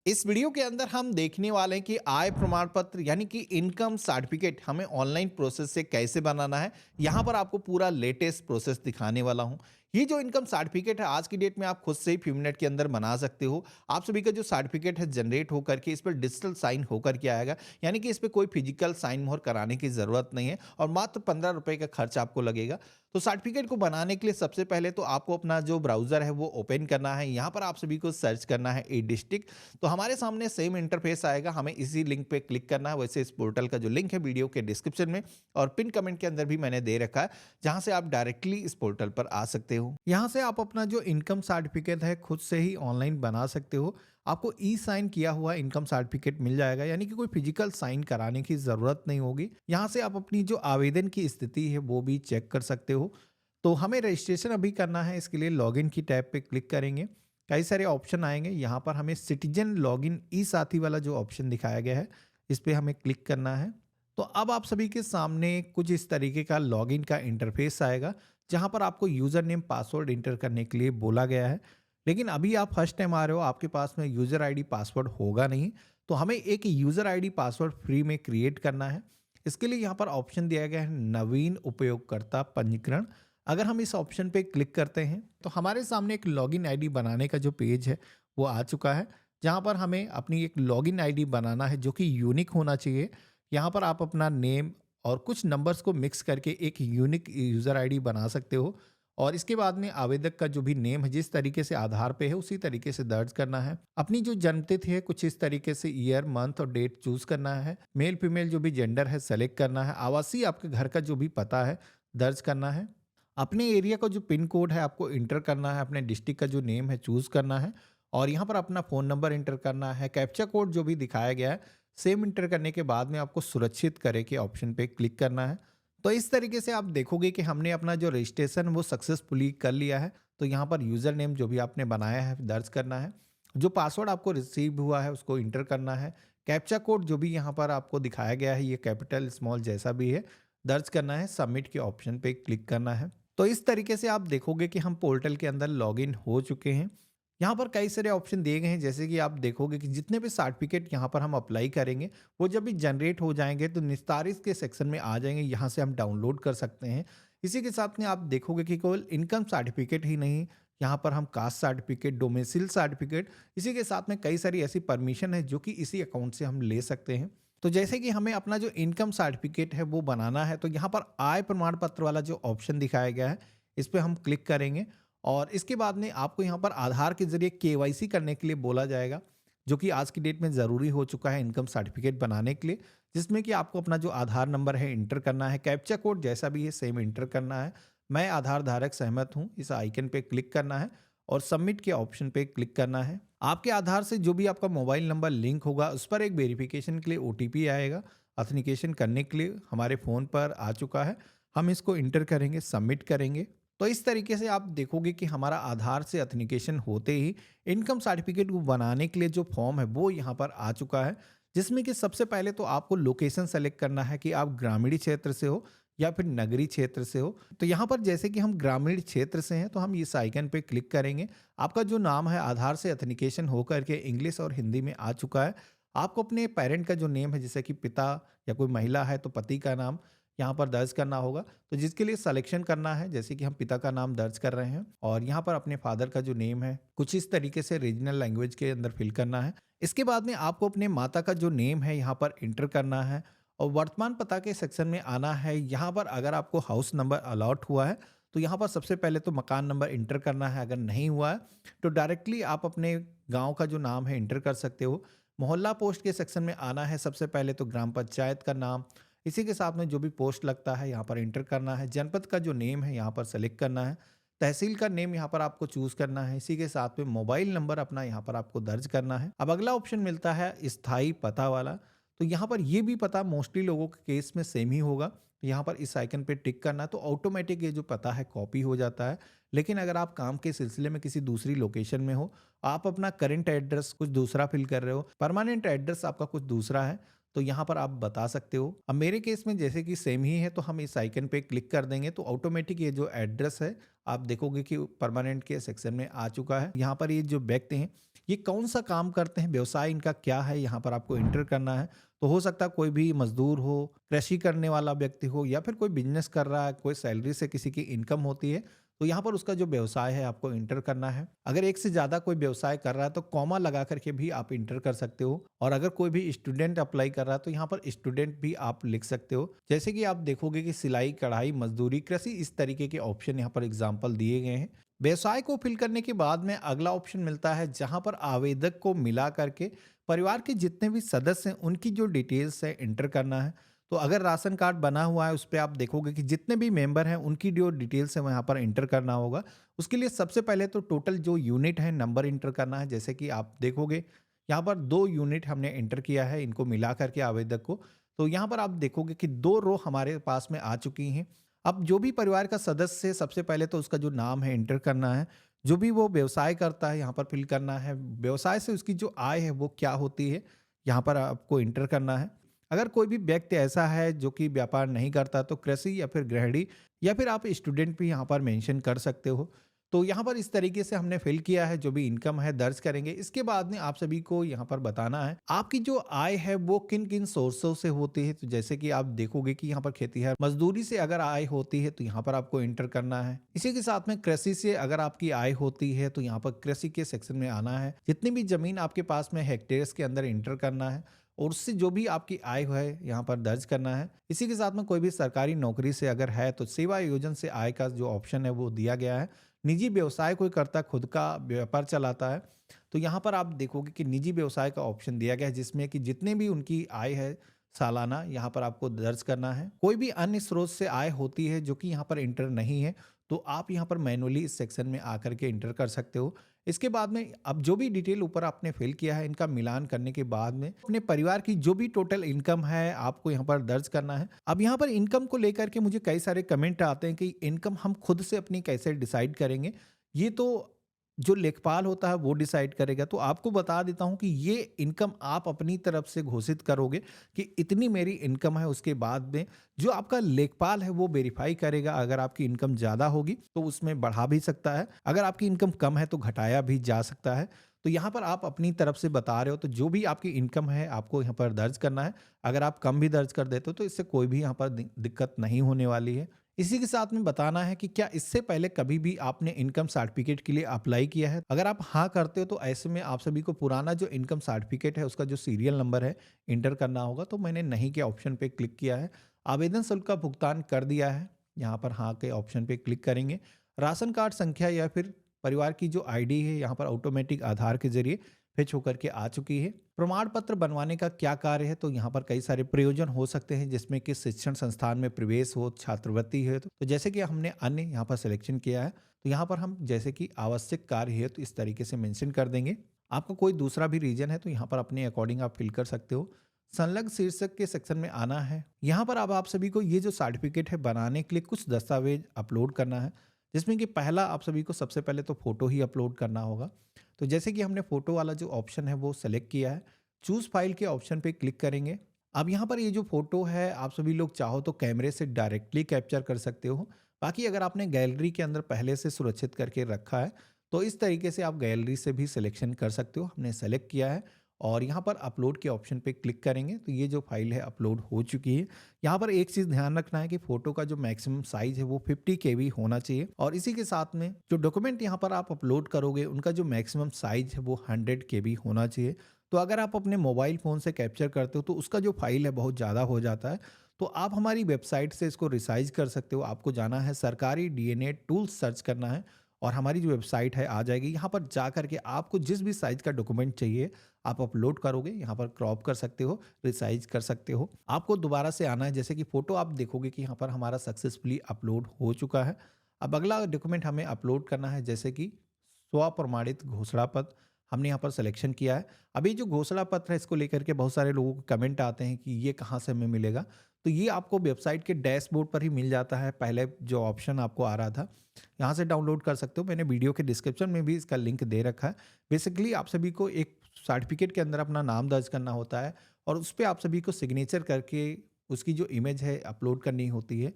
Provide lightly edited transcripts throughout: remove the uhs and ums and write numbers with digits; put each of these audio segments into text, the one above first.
इस वीडियो के अंदर हम देखने वाले हैं कि आय प्रमाण पत्र यानी कि इनकम सर्टिफिकेट हमें ऑनलाइन प्रोसेस से कैसे बनाना है। यहाँ पर आपको पूरा लेटेस्ट प्रोसेस दिखाने वाला हूँ। ये जो इनकम सर्टिफिकेट है आज की डेट में आप खुद से ही फ्यू मिनट के अंदर बना सकते हो। आप सभी का जो सर्टिफिकेट है जनरेट होकर के इस पर डिजिटल साइन होकर के आएगा, यानी कि इस पर कोई फिजिकल साइन मोहर कराने की ज़रूरत नहीं है और मात्र 15 रुपये का खर्च आपको लगेगा। तो सर्टिफिकेट को बनाने के लिए सबसे पहले तो आपको अपना जो ब्राउज़र है वो ओपन करना है। यहाँ पर आप सभी को सर्च करना है ई डिस्ट्रिक्ट। तो हमारे सामने सेम इंटरफेस आएगा, हमें इसी लिंक पे क्लिक करना है। वैसे इस पोर्टल का जो लिंक है वीडियो के डिस्क्रिप्शन में और पिन कमेंट के अंदर भी मैंने दे रखा है, जहां से आप डायरेक्टली इस पोर्टल पर आ सकते हो। यहां से आप अपना जो इनकम सर्टिफिकेट है खुद से ही ऑनलाइन बना सकते हो। आपको ई साइन किया हुआ इनकम सर्टिफिकेट मिल जाएगा, यानी कि कोई फिजिकल साइन कराने की ज़रूरत नहीं होगी। यहाँ से आप अपनी जो आवेदन की स्थिति है वो भी चेक कर सकते हो। तो हमें रजिस्ट्रेशन अभी करना है, इसके लिए लॉगिन की टैब पे क्लिक करेंगे। कई सारे ऑप्शन आएंगे, यहाँ पर हमें सिटीजन लॉगिन ई साथी वाला जो ऑप्शन दिखाया गया है इस पर हमें क्लिक करना है। तो अब आप सभी के सामने कुछ इस तरीके का लॉगिन का इंटरफेस आएगा, जहाँ पर आपको यूज़र नेम पासवर्ड इंटर करने के लिए बोला गया है। लेकिन अभी आप फर्स्ट टाइम आ रहे हो, आपके पास में यूज़र आईडी पासवर्ड होगा नहीं, तो हमें एक यूज़र आईडी पासवर्ड फ्री में क्रिएट करना है। इसके लिए यहाँ पर ऑप्शन दिया गया है नवीन उपयोगकर्ता पंजीकरण। अगर हम इस ऑप्शन पे क्लिक करते हैं तो हमारे सामने एक लॉगिन आईडी बनाने का जो पेज है वो आ चुका है, जहाँ पर हमें अपनी एक लॉगिन आईडी बनाना है जो कि यूनिक होना चाहिए। यहाँ पर आप अपना नेम और कुछ नंबर्स को मिक्स करके एक यूनिक यूज़र आईडी बना सकते हो। और इसके बाद में आवेदक का जो भी नेम है जिस तरीके से आधार पे है उसी तरीके से दर्ज करना है। अपनी जो जन्मतिथि है कुछ इस तरीके से ईयर मंथ और डेट चूज करना है। मेल फीमेल जो भी जेंडर है सेलेक्ट करना है। आवासीय आपके घर का जो भी पता है दर्ज करना है। अपने एरिया का जो पिन कोड है आपको इंटर करना है। अपने डिस्ट्रिक्ट का जो नेम है चूज करना है और यहाँ पर अपना फ़ोन नंबर इंटर करना है। कैप्चा कोड जो भी दिखाया गया है सेम इंटर करने के बाद में आपको सुरक्षित करे के ऑप्शन पे क्लिक करना है। तो इस तरीके से आप देखोगे कि हमने अपना जो रजिस्ट्रेशन वो सक्सेसफुली कर लिया है। तो यहाँ पर यूज़र नेम जो भी आपने बनाया है दर्ज करना है। जो पासवर्ड आपको रिसीव हुआ है उसको इंटर करना है। कैप्चा कोड जो भी यहाँ पर आपको दिखाया गया है ये कैपिटल स्मॉल जैसा भी है दर्ज करना है। सबमिट के ऑप्शन पे क्लिक करना है। तो इस तरीके से आप देखोगे कि हम पोर्टल के अंदर लॉगिन हो चुके हैं। यहाँ पर कई सारे ऑप्शन दिए गए हैं, जैसे कि आप देखोगे कि जितने भी सर्टिफिकेट यहाँ पर हम अप्लाई करेंगे वो जब भी जनरेट हो जाएंगे तो निस्तारित के सेक्शन में आ जाएंगे। यहाँ से हम डाउनलोड कर सकते हैं। इसी के साथ में आप देखोगे कि केवल इनकम सर्टिफिकेट ही नहीं, यहाँ पर हम कास्ट सर्टिफिकेट, डोमिसिल सर्टिफिकेट, इसी के साथ में कई सारी ऐसी परमिशन है जो कि इसी अकाउंट से हम ले सकते हैं। तो जैसे कि हमें अपना जो इनकम सर्टिफिकेट है वो बनाना है, तो यहाँ पर आय प्रमाण पत्र वाला जो ऑप्शन दिखाया गया है इस पर हम क्लिक करेंगे और इसके बाद में आपको यहाँ पर आधार के जरिए केवाईसी करने के लिए बोला जाएगा, जो कि आज की डेट में ज़रूरी हो चुका है इनकम सर्टिफिकेट बनाने के लिए। जिसमें कि आपको अपना जो आधार नंबर है इंटर करना है। कैप्चा कोड जैसा भी है सेम इंटर करना है। मैं आधार धारक सहमत हूँ, इस आइकन पे क्लिक करना है और सबमिट के ऑप्शन पे क्लिक करना है। आपके आधार से जो भी आपका मोबाइल नंबर लिंक होगा उस पर एक वेरिफिकेशन के लिए ओटीपी आएगा। ऑथेंटिकेशन करने के लिए हमारे फ़ोन पर आ चुका है, हम इसको इंटर करेंगे, सबमिट करेंगे। तो इस तरीके से आप देखोगे कि हमारा आधार से ऑथेंटिकेशन होते ही इनकम सर्टिफिकेट को बनाने के लिए जो फॉर्म है वो यहाँ पर आ चुका है। जिसमें कि सबसे पहले तो आपको लोकेशन सेलेक्ट करना है कि आप ग्रामीण क्षेत्र से हो या फिर नगरीय क्षेत्र से हो। तो यहाँ पर जैसे कि हम ग्रामीण क्षेत्र से हैं तो हम इस आइकन पे क्लिक करेंगे। आपका जो नाम है आधार से ऑथेंटिकेशन होकर के इंग्लिश और हिंदी में आ चुका है। आपको अपने पेरेंट का जो नेम है, जैसे कि पिता या कोई महिला है तो पति का नाम यहाँ पर दर्ज करना होगा। तो जिसके लिए सिलेक्शन करना है, जैसे कि हम पिता का नाम दर्ज कर रहे हैं और यहाँ पर अपने फादर का जो नेम है कुछ इस तरीके से रीजनल लैंग्वेज के अंदर फिल करना है। इसके बाद में आपको अपने माता का जो नेम है यहाँ पर इंटर करना है और वर्तमान पता के सेक्शन में आना है। यहाँ पर अगर आपको हाउस नंबर अलॉट हुआ है तो यहाँ पर सबसे पहले तो मकान नंबर इंटर करना है। अगर नहीं हुआ है तो डायरेक्टली आप अपने गाँव का जो नाम है इंटर कर सकते हो। मोहल्ला पोस्ट के सेक्शन में आना है। सबसे पहले तो ग्राम पंचायत का नाम, इसी के साथ में जो भी पोस्ट लगता है यहाँ पर इंटर करना है। जनपद का जो नेम है यहाँ पर सेलेक्ट करना है। तहसील का नेम यहाँ पर आपको चूज करना है। इसी के साथ में मोबाइल नंबर अपना यहाँ पर आपको दर्ज करना है। अब अगला ऑप्शन मिलता है स्थायी पता वाला। तो यहाँ पर ये भी पता मोस्टली लोगों के केस में सेम ही होगा। यहाँ पर इस आइकन पे टिक करना है तो ऑटोमेटिक ये जो पता है कॉपी हो जाता है। लेकिन अगर आप काम के सिलसिले में किसी दूसरी लोकेशन में हो, आप अपना करंट एड्रेस कुछ दूसरा फिल कर रहे हो, परमानेंट एड्रेस आपका कुछ दूसरा है, तो यहाँ पर आप बता सकते हो। अब मेरे केस में जैसे कि सेम ही है तो हम इस आइकन पे क्लिक कर देंगे तो ऑटोमेटिक ये जो एड्रेस है आप देखोगे कि परमानेंट के सेक्शन में आ चुका है। यहाँ पर ये जो व्यक्ति हैं ये कौन-सा काम करते हैं, व्यवसाय इनका क्या है, यहाँ पर आपको एंटर करना है। तो हो सकता है कोई भी मज़दूर हो, कृषि करने वाला व्यक्ति हो या फिर कोई बिज़नेस कर रहा है, कोई सैलरी से किसी की इनकम होती है, तो यहाँ पर उसका जो व्यवसाय है आपको एंटर करना है। अगर एक से ज़्यादा कोई व्यवसाय कर रहा है तो कॉमा लगा कर के भी आप एंटर कर सकते हो, और अगर कोई भी स्टूडेंट अप्लाई कर रहा है तो यहाँ पर स्टूडेंट भी आप लिख सकते हो। जैसे कि आप देखोगे कि सिलाई, कढ़ाई, मज़दूरी, कृषि, इस तरीके के ऑप्शन यहाँ पर एग्ज़ाम्पल दिए गए हैं। व्यवसाय को फिल करने के बाद में अगला ऑप्शन मिलता है जहाँ पर आवेदक को मिला करके परिवार के जितने भी सदस्य हैं उनकी जो डिटेल्स है एंटर करना है। तो अगर राशन कार्ड बना हुआ है उस पे आप देखोगे कि जितने भी मेंबर हैं उनकी जो डिटेल्स है वो यहाँ पर एंटर करना होगा। उसके लिए सबसे पहले तो टोटल जो यूनिट है नंबर एंटर करना है। जैसे कि आप देखोगे यहाँ पर 2 यूनिट हमने एंटर किया है इनको मिला करके आवेदक को। तो यहाँ पर आप देखोगे कि 2 रो हमारे पास में आ चुकी हैं। अब जो भी परिवार का सदस्य है सबसे पहले तो उसका जो नाम है एंटर करना है। जो भी वो व्यवसाय करता है यहाँ पर फिल करना है। व्यवसाय से उसकी जो आय है वो क्या होती है, यहाँ पर आपको एंटर करना है। अगर कोई भी व्यक्ति ऐसा है जो कि व्यापार नहीं करता तो कृषि या फिर गृहिणी या फिर आप स्टूडेंट भी यहाँ पर मेंशन कर सकते हो। तो यहाँ पर इस तरीके से हमने फिल किया है, जो भी इनकम है दर्ज करेंगे। इसके बाद में आप सभी को यहाँ पर बताना है आपकी जो आय है वो किन किन सोर्सों से होती है। तो जैसे कि आप देखोगे कि यहाँ पर खेती है, मजदूरी से अगर आय होती है तो यहाँ पर आपको एंटर करना है। इसी के साथ में कृषि से अगर आपकी आय होती है तो यहाँ पर कृषि के सेक्शन में आना है। जितनी भी जमीन आपके पास में हेक्टेयर्स के अंदर एंटर करना है, और उससे जो भी आपकी आय है यहाँ पर दर्ज करना है। इसी के साथ में कोई भी सरकारी नौकरी से अगर है तो सेवा योजन से आय का जो ऑप्शन है वो दिया गया है। निजी व्यवसाय कोई करता है, खुद का व्यापार चलाता है, तो यहाँ पर आप देखोगे कि निजी व्यवसाय का ऑप्शन दिया गया है जिसमें कि जितने भी उनकी आय है सालाना यहाँ पर आपको दर्ज करना है। कोई भी अन्य स्रोत से आय होती है जो कि यहाँ पर इंटर नहीं है तो आप यहाँ पर मैनुअली इस सेक्शन में आकर के इंटर कर सकते हो। इसके बाद में अब जो भी डिटेल ऊपर आपने फिल किया है इनका मिलान करने के बाद में अपने परिवार की जो भी टोटल इनकम है आपको यहाँ पर दर्ज करना है। अब यहाँ पर इनकम को लेकर के मुझे कई सारे कमेंट आते हैं कि इनकम हम खुद से अपनी कैसे डिसाइड करेंगे। ये तो जो लेखपाल होता है वो डिसाइड करेगा। तो आपको बता देता हूँ कि ये इनकम आप अपनी तरफ से घोषित करोगे कि इतनी मेरी इनकम है। उसके बाद में जो आपका लेखपाल है वो वेरीफाई करेगा। अगर आपकी इनकम ज़्यादा होगी तो उसमें बढ़ा भी सकता है, अगर आपकी इनकम कम है तो घटाया भी जा सकता है। तो यहाँ पर आप अपनी तरफ से बता रहे हो तो जो भी आपकी इनकम है आपको यहाँ पर दर्ज करना है। अगर आप कम भी दर्ज कर देते हो तो इससे कोई भी यहाँ पर दिक्कत नहीं होने वाली है। इसी के साथ में बताना है कि क्या इससे पहले कभी भी आपने इनकम सर्टिफिकेट के लिए अप्लाई किया है। अगर आप हाँ करते हो तो ऐसे में आप सभी को पुराना जो इनकम सर्टिफिकेट है उसका जो सीरियल नंबर है इंटर करना होगा। तो मैंने नहीं के ऑप्शन पे क्लिक किया है। आवेदन शुल्क का भुगतान कर दिया है, यहाँ पर हाँ के ऑप्शन पे क्लिक करेंगे। राशन कार्ड संख्या या फिर परिवार की जो आईडी है यहाँ पर ऑटोमेटिक आधार के जरिए फेच होकर के आ चुकी है। प्रमाण पत्र बनवाने का क्या कार्य है, तो यहाँ पर कई सारे प्रयोजन हो सकते हैं जिसमें कि शिक्षण संस्थान में प्रवेश हो, छात्रवृत्ति है। तो जैसे कि हमने अन्य यहाँ पर सिलेक्शन किया है तो यहाँ पर हम जैसे कि आवश्यक कार्य है तो इस तरीके से मेंशन कर देंगे। आपको कोई दूसरा भी रीजन है तो यहाँ पर अपने अकॉर्डिंग आप फिल कर सकते हो। संलग्न शीर्षक के सेक्शन में आना है। यहाँ पर अब आप सभी को ये जो सर्टिफिकेट है बनाने के लिए कुछ दस्तावेज अपलोड करना है, जिसमें कि पहला आप सभी को सबसे पहले तो फोटो ही अपलोड करना होगा। तो जैसे कि हमने फोटो वाला जो ऑप्शन है वो सेलेक्ट किया है, चूज फाइल के ऑप्शन पे क्लिक करेंगे। अब यहाँ पर ये जो फोटो है आप सभी लोग चाहो तो कैमरे से डायरेक्टली कैप्चर कर सकते हो। बाकी अगर आपने गैलरी के अंदर पहले से सुरक्षित करके रखा है तो इस तरीके से आप गैलरी से भी सिलेक्शन कर सकते हो। हमने सेलेक्ट किया है और यहाँ पर अपलोड के ऑप्शन पे क्लिक करेंगे तो ये जो फाइल है अपलोड हो चुकी है। यहाँ पर एक चीज़ ध्यान रखना है कि फोटो का जो मैक्सिमम साइज है वो 50 KB होना चाहिए, और इसी के साथ में जो डॉक्यूमेंट यहाँ पर आप अपलोड करोगे उनका जो मैक्सिमम साइज है वो 100 KB होना चाहिए। तो अगर आप अपने मोबाइल फ़ोन से कैप्चर करते हो तो उसका जो फाइल है बहुत ज़्यादा हो जाता है। तो आप हमारी वेबसाइट से इसको रिसाइज कर सकते हो। आपको जाना है सरकारी डीएनए टूल्स सर्च करना है और हमारी जो वेबसाइट है आ जाएगी। यहाँ पर जा करके आपको जिस भी साइज़ का डॉक्यूमेंट चाहिए आप अपलोड करोगे, यहाँ पर क्रॉप कर सकते हो, रिसाइज कर सकते हो। आपको दोबारा से आना है, जैसे कि फ़ोटो आप देखोगे कि यहाँ पर हमारा सक्सेसफुली अपलोड हो चुका है। अब अगला डॉक्यूमेंट हमें अपलोड करना है, जैसे कि स्वप्रमाणित घोषणा पत्र हमने यहाँ पर सिलेक्शन किया है। अभी जो घोषणा पत्र है इसको लेकर के बहुत सारे लोगों को कमेंट आते हैं कि ये कहाँ से हमें मिलेगा। तो ये आपको वेबसाइट के डैशबोर्ड पर ही मिल जाता है। पहले जो ऑप्शन आपको आ रहा था यहाँ से डाउनलोड कर सकते हो। मैंने वीडियो के डिस्क्रिप्शन में भी इसका लिंक दे रखा है। बेसिकली आप सभी को एक सर्टिफिकेट के अंदर अपना नाम दर्ज करना होता है और उस पे आप सभी को सिग्नेचर करके उसकी जो इमेज है अपलोड करनी होती है,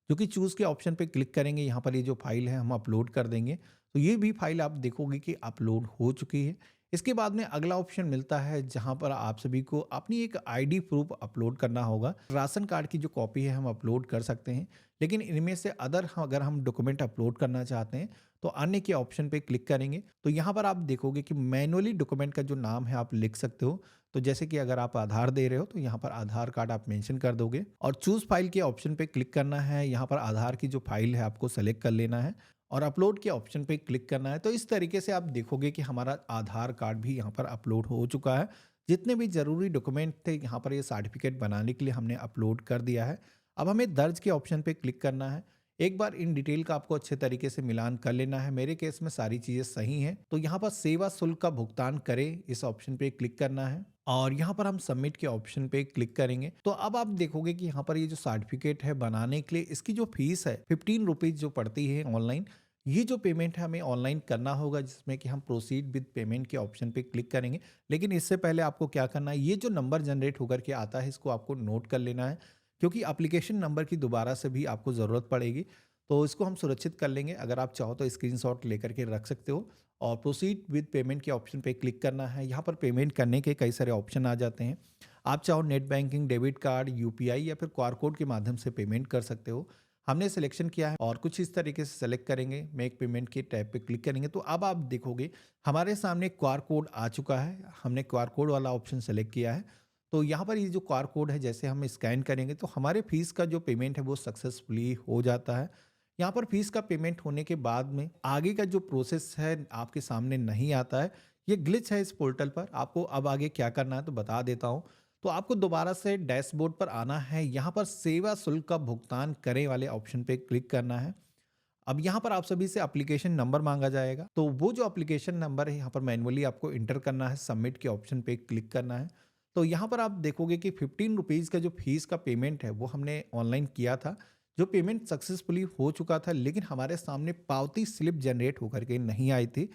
जो कि चूज़ के ऑप्शन पे क्लिक करेंगे। यहाँ पर ये जो फाइल है हम अपलोड कर देंगे। तो ये भी फाइल आप देखोगे कि अपलोड हो चुकी है। इसके बाद में अगला ऑप्शन मिलता है जहाँ पर आप सभी को अपनी एक आईडी प्रूफ अपलोड करना होगा। राशन कार्ड की जो कॉपी है हम अपलोड कर सकते हैं, लेकिन इनमें से अदर अगर हम डॉक्यूमेंट अपलोड करना चाहते हैं तो अन्य के ऑप्शन पे क्लिक करेंगे। तो यहाँ पर आप देखोगे कि मैनुअली डॉक्यूमेंट का जो नाम है आप लिख सकते हो। तो जैसे कि अगर आप आधार दे रहे हो तो यहाँ पर आधार कार्ड आप मेंशन कर दोगे और चूज फाइल के ऑप्शन पे क्लिक करना है। यहाँ पर आधार की जो फाइल है आपको सेलेक्ट कर लेना है और अपलोड के ऑप्शन पे क्लिक करना है। तो इस तरीके से आप देखोगे कि हमारा आधार कार्ड भी यहाँ पर अपलोड हो चुका है। जितने भी ज़रूरी डॉक्यूमेंट थे यहाँ पर ये सर्टिफिकेट बनाने के लिए हमने अपलोड कर दिया है। अब हमें दर्ज के ऑप्शन पे क्लिक करना है। एक बार इन डिटेल का आपको अच्छे तरीके से मिलान कर लेना है। मेरे केस में सारी चीज़ें सही हैं, तो यहाँ पर सेवा शुल्क का भुगतान करें इस ऑप्शन पे क्लिक करना है और यहाँ पर हम सबमिट के ऑप्शन पे क्लिक करेंगे। तो अब आप देखोगे कि यहाँ पर ये जो सर्टिफिकेट है बनाने के लिए इसकी जो फीस है 15 रुपीज़ जो पड़ती है ऑनलाइन, ये जो पेमेंट है हमें ऑनलाइन करना होगा, जिसमें कि हम प्रोसीड विद पेमेंट के ऑप्शन पे क्लिक करेंगे। लेकिन इससे पहले आपको क्या करना है, ये जो नंबर जनरेट होकर के आता है इसको आपको नोट कर लेना है, क्योंकि एप्लीकेशन नंबर की दोबारा से भी आपको ज़रूरत पड़ेगी। तो इसको हम सुरक्षित कर लेंगे। अगर आप चाहो तो स्क्रीनशॉट लेकर के रख सकते हो और प्रोसीड विद पेमेंट के ऑप्शन पे क्लिक करना है। यहाँ पर पेमेंट करने के कई सारे ऑप्शन आ जाते हैं। आप चाहो net banking, debit card, UPI या फिर क्यूआर कोड के माध्यम से पेमेंट कर सकते हो। हमने सिलेक्शन किया है और कुछ इस तरीके से सेलेक्ट करेंगे, मेक पेमेंट के टैब पे क्लिक करेंगे। तो अब आप देखोगे हमारे सामने क्यूआर कोड आ चुका है। हमने क्यूआर कोड वाला ऑप्शन सेलेक्ट किया है। तो यहाँ पर ये जो क्यूआर कोड है जैसे हम स्कैन करेंगे तो हमारे फीस का जो पेमेंट है वो सक्सेसफुली हो जाता है। यहाँ पर फीस का पेमेंट होने के बाद में आगे का जो प्रोसेस है आपके सामने नहीं आता है। ये ग्लिच है इस पोर्टल पर। आपको अब आगे क्या करना है तो बता देता हूँ। तो आपको दोबारा से डैशबोर्ड पर आना है। यहाँ पर सेवा शुल्क का भुगतान करें वाले ऑप्शन पे क्लिक करना है। अब यहाँ पर आप सभी से एप्लीकेशन नंबर मांगा जाएगा, तो वो जो एप्लीकेशन नंबर है यहाँ पर मैनुअली आपको इंटर करना है। सबमिट के ऑप्शन पे क्लिक करना है। तो यहाँ पर आप देखोगे कि 15 रुपीज़ का जो फीस का पेमेंट है वो हमने ऑनलाइन किया था। जो पेमेंट सक्सेसफुली हो चुका था, लेकिन हमारे सामने पावती स्लिप जनरेट होकर के नहीं आई थी।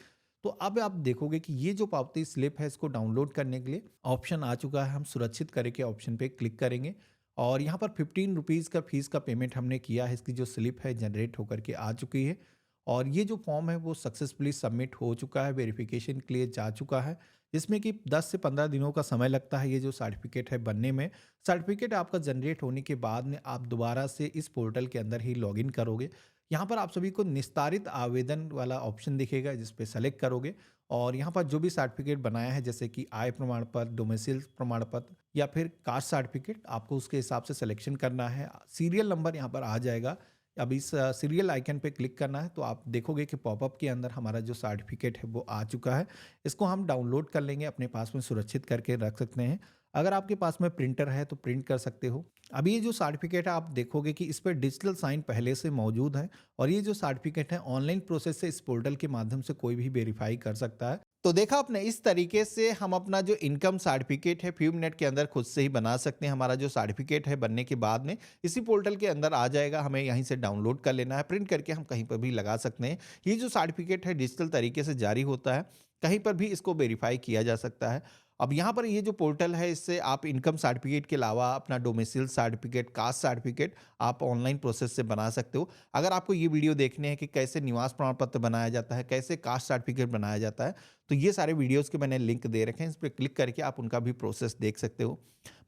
तो अब आप देखोगे कि ये जो पावती स्लिप है इसको डाउनलोड करने के लिए ऑप्शन आ चुका है। हम सुरक्षित करे के ऑप्शन पे क्लिक करेंगे और यहाँ पर 15 रुपीज़ का फीस का पेमेंट हमने किया है। इसकी जो स्लिप है जनरेट होकर के आ चुकी है और ये जो फॉर्म है वो सक्सेसफुली सबमिट हो चुका है, वेरिफिकेशन के लिए जा चुका है, जिसमें कि 10 से 15 दिनों का समय लगता है ये जो सर्टिफिकेट है बनने में। सर्टिफिकेट आपका जनरेट होने के बाद में आप दोबारा से इस पोर्टल के अंदर ही लॉगिन करोगे। यहाँ पर आप सभी को निस्तारित आवेदन वाला ऑप्शन दिखेगा, जिस पे सेलेक्ट करोगे और यहाँ पर जो भी सर्टिफिकेट बनाया है जैसे कि आय प्रमाण पत्र, डोमिसाइल प्रमाण पत्र या फिर कास्ट सर्टिफिकेट, आपको उसके हिसाब से सिलेक्शन करना है। सीरियल नंबर यहाँ पर आ जाएगा। अब इस सीरियल आइकन पे क्लिक करना है तो आप देखोगे कि पॉपअप के अंदर हमारा जो सर्टिफिकेट है वो आ चुका है। इसको हम डाउनलोड कर लेंगे, अपने पास में सुरक्षित करके रख सकते हैं। अगर आपके पास में प्रिंटर है तो प्रिंट कर सकते हो। अब ये जो सर्टिफिकेट है आप देखोगे कि इस पर डिजिटल साइन पहले से मौजूद है और ये जो सर्टिफिकेट है ऑनलाइन प्रोसेस से इस पोर्टल के माध्यम से कोई भी वेरीफाई कर सकता है। तो देखा आपने, इस तरीके से हम अपना जो इनकम सर्टिफिकेट है फ्यू मिनट के अंदर खुद से ही बना सकते हैं। हमारा जो सर्टिफिकेट है बनने के बाद में इसी पोर्टल के अंदर आ जाएगा। हमें यहीं से डाउनलोड कर लेना है, प्रिंट करके हम कहीं पर भी लगा सकते हैं। ये जो सर्टिफिकेट है डिजिटल तरीके से जारी होता है, कहीं पर भी इसको वेरीफाई किया जा सकता है। अब यहाँ पर ये जो पोर्टल है इससे आप इनकम सर्टिफिकेट के अलावा अपना डोमिसाइल सर्टिफिकेट, कास्ट सर्टिफिकेट आप ऑनलाइन प्रोसेस से बना सकते हो। अगर आपको ये वीडियो देखने हैं कि कैसे निवास प्रमाण पत्र बनाया जाता है, कैसे कास्ट सर्टिफिकेट बनाया जाता है, तो ये सारे वीडियोस के मैंने लिंक दे रखे हैं, इस पर क्लिक करके आप उनका भी प्रोसेस देख सकते हो।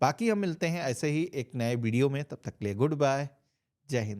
बाकी हम मिलते हैं ऐसे ही एक नए वीडियो में, तब तक के लिए गुड बाय, जय हिंद।